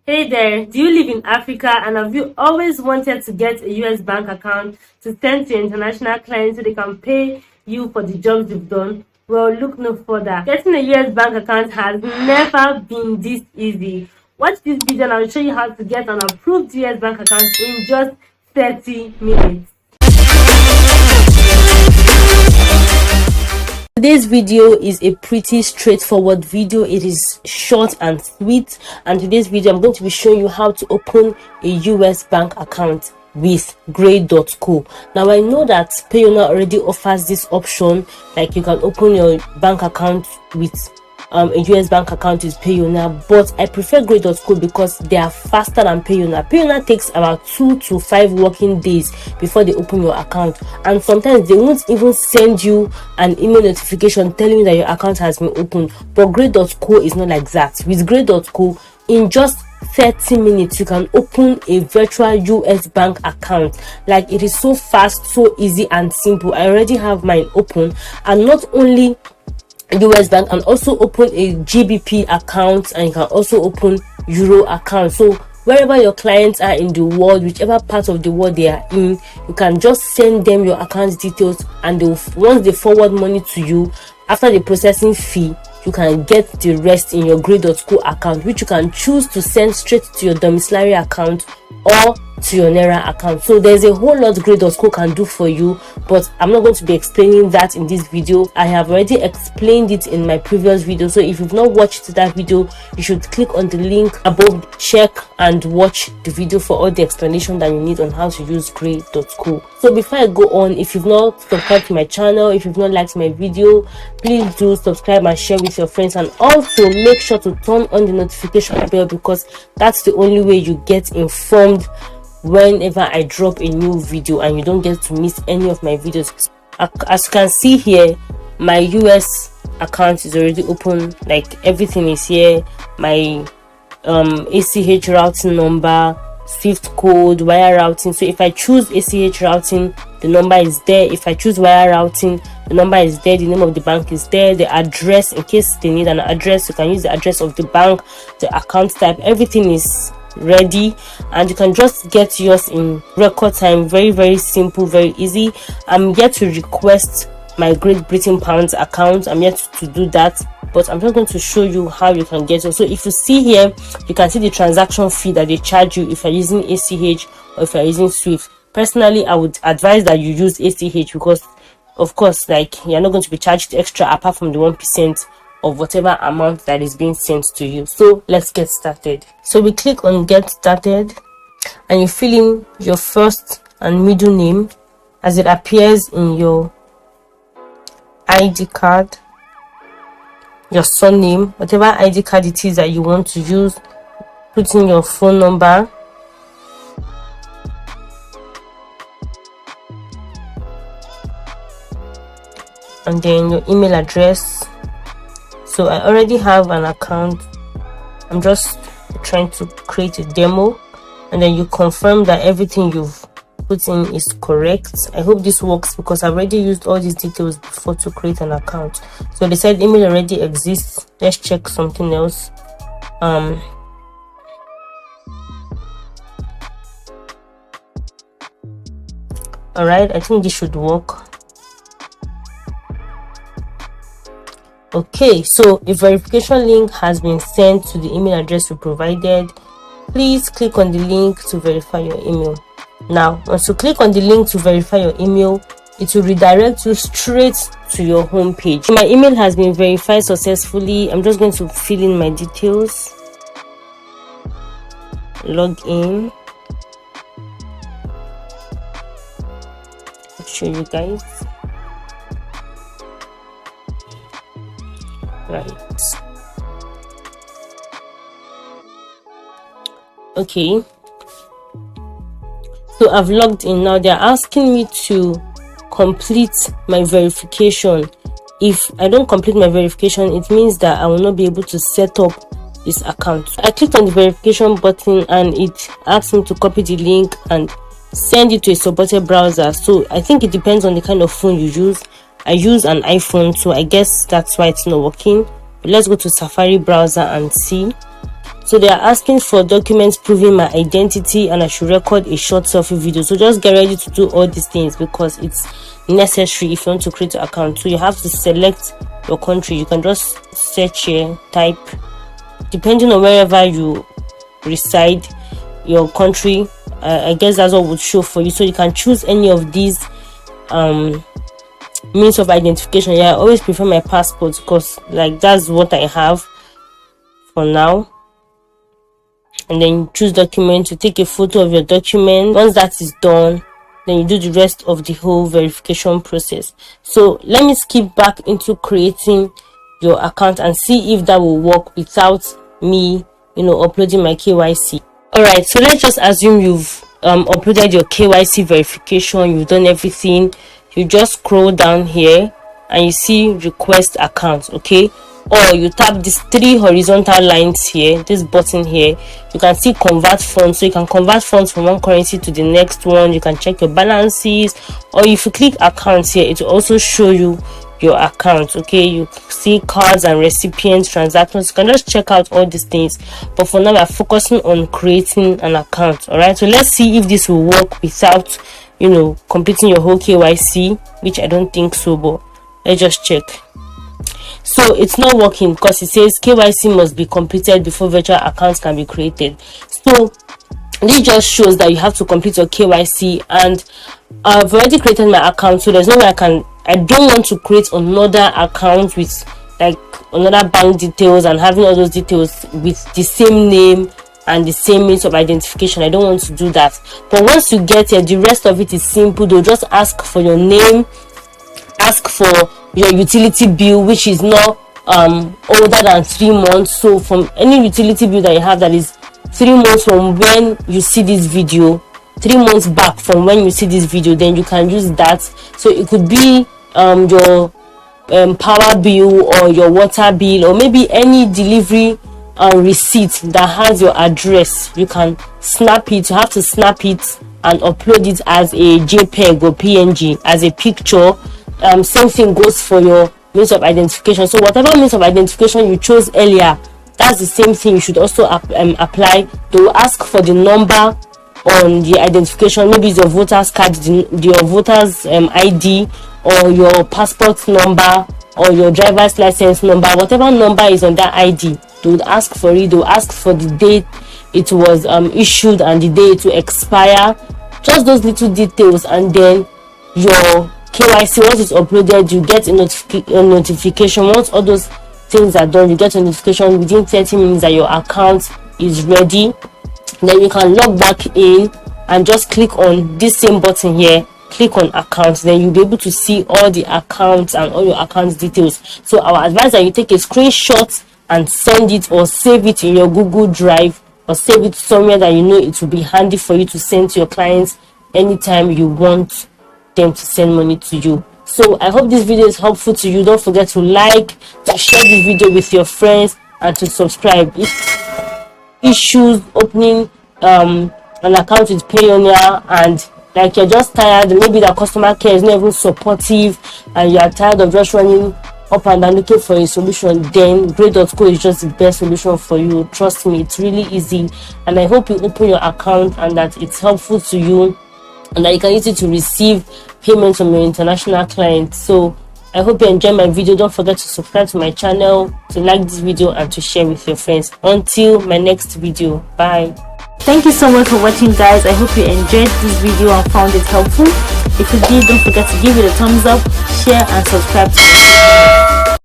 Hey there, do you live in Africa and have you always wanted to get a US bank account to send to your international clients so they can pay you for the jobs you've done? Well, look no further. Getting a US bank account has never been this easy. Watch this video and I'll show you how to get an approved US bank account in just 30 minutes. Today's video is a pretty straightforward video. It is short and sweet, and today's video I'm going to be showing you how to open a US bank account with Grey.co. Now I know that PAYONEER already offers this option, like you can open your bank account with a US bank account with PAYONEER, but I prefer Grey.co because they are faster than PAYONEER. PAYONEER takes about 2 to 5 working days before they open your account, and sometimes they won't even send you an email notification telling you that your account has been opened. But Grey.co is not like that. With Grey.co, in just 30 minutes you can open a virtual US bank account. Like, it is so fast, so easy and simple. I already have mine open, and not only US bank, and also open a GBP account, and you can also open Euro account. So wherever your clients are in the world, whichever part of the world they are in, you can just send them your account details, and once they forward money to you, after the processing fee, you can get the rest in your Grey.co account, which you can choose to send straight to your domiciliary account or to your Naira account. So there's a whole lot Grey.co can do for you, but I'm not going to be explaining that in this video. I have already explained it in my previous video, so if you've not watched that video, you should click on the link above, check and watch the video for all the explanation that you need on how to use Grey.co. So before I go on, if you've not subscribed to my channel, if you've not liked my video, please do subscribe and share with your friends, and also make sure to turn on the notification bell, because that's the only way you get informed whenever I drop a new video, and you don't get to miss any of my videos. As you can see here, my US account is already open. Like, everything is here. My ACH routing number, SWIFT code, wire routing. So if I choose ACH routing, the number is there. If I choose wire routing, the number is there, the name of the bank is there, the address, in case they need an address, you can use the address of the bank, the account type, everything is ready, and you can just get yours in record time. Very simple, very easy. I'm yet to request my Great Britain pounds account. I'm yet to do that, but I'm just going to show you how you can get it. So if you see here, you can see the transaction fee that they charge you if you're using ACH or if you're using SWIFT. Personally, I would advise that you use ACH, because of course, like, you're not going to be charged extra apart from the 1% of whatever amount that is being sent to you. So let's get started. So we click on get started, and you fill in your first and middle name as it appears in your ID card, your surname, whatever ID card it is that you want to use. Put in your phone number, and then your email address. So I already have an account. I'm just trying to create a demo, and then you confirm that everything you've put in is correct. I hope this works, because I've already used all these details before to create an account. So they said email already exists. Let's check something else. All right, I think this should work. Okay, so a verification link has been sent to the email address you provided. Please click on the link to verify your email. Now, once you click on the link to verify your email, it will redirect you straight to your home page. My email has been verified successfully. I'm just going to fill in my details, log in. I'll show you guys. Right. Okay, so I've logged in. Now they're asking me to complete my verification. If I don't complete my verification, it means that I will not be able to set up this account. I clicked on the verification button, and it asked me to copy the link and send it to a supported browser. So I think it depends on the kind of phone you use. I use an iPhone, so I guess that's why it's not working. But let's go to Safari browser and see. So they are asking for documents proving my identity, and I should record a short selfie video. So just get ready to do all these things because it's necessary if you want to create an account. So you have to select your country. You can just search here, type, depending on wherever you reside, your country. I guess that's what would show for you. So you can choose any of these means of identification. Yeah, I always prefer my passport because like that's what I have for now. And then choose document. To take a photo of your document. Once that is done, then you do the rest of the whole verification process. So let me skip back into creating your account and see if that will work without me uploading my KYC. All right, so let's just assume you've uploaded your KYC verification, you've done everything. You just scroll down here and you see request account. Okay, or you tap these 3 horizontal lines here, this button here. You can see convert funds, so you can convert funds from one currency to the next one. You can check your balances, or if you click accounts here, it will also show you your account. Okay, you see cards and recipients, transactions. You can just check out all these things, but for now we're focusing on creating an account. All right, so let's see if this will work without completing your whole KYC, which I don't think so, but let's just check. So it's not working because it says KYC must be completed before virtual accounts can be created. So this just shows that you have to complete your KYC, and I've already created my account, so there's no way I don't want to create another account with like another bank details and having all those details with the same name and the same means of identification. I don't want to do that. But once you get here, the rest of it is simple. They'll just ask for your name, ask for your utility bill, which is not older than 3 months. So from any utility bill that you have that is 3 months from when you see this video, 3 months back from when you see this video, then you can use that. So it could be your power bill or your water bill, or maybe any delivery receipt that has your address. You can snap it. You have to snap it and upload it as a JPEG or PNG, as a picture. Same thing goes for your means of identification. So whatever means of identification you chose earlier, that's the same thing you should also apply. They will ask for the number on the identification. Maybe it's your voter's card, your voter's ID, or your passport number, or your driver's license number. Whatever number is on that ID, they would ask for it. They will ask for the date it was issued and the day it will expire. Just those little details, and then your KYC, once it's uploaded, you get a notification. Once all those things are done, you get a notification within 30 minutes that your account is ready. Then you can log back in and just click on this same button here, click on accounts. Then you'll be able to see all the accounts and all your account details. So our advice that you take a screenshot and send it, or save it in your Google Drive, or save it somewhere that you know it will be handy for you to send to your clients anytime you want them to send money to you. So I hope this video is helpful to you. Don't forget to like, to share this video with your friends, and to subscribe. If issues opening an account with Payoneer, and like you're just tired, maybe the customer care is not even supportive, and you are tired of just running up and down looking for a solution, then Grey.co is just the best solution for you. Trust me, it's really easy, and I hope you open your account and that it's helpful to you, and that you can use it to receive payments from your international clients. So I hope you enjoy my video. Don't forget to subscribe to my channel, to like this video, and to share with your friends. Until my next video, bye. Thank you so much for watching, guys. I hope you enjoyed this video and found it helpful. If you did, don't forget to give it a thumbs up, share, and subscribe to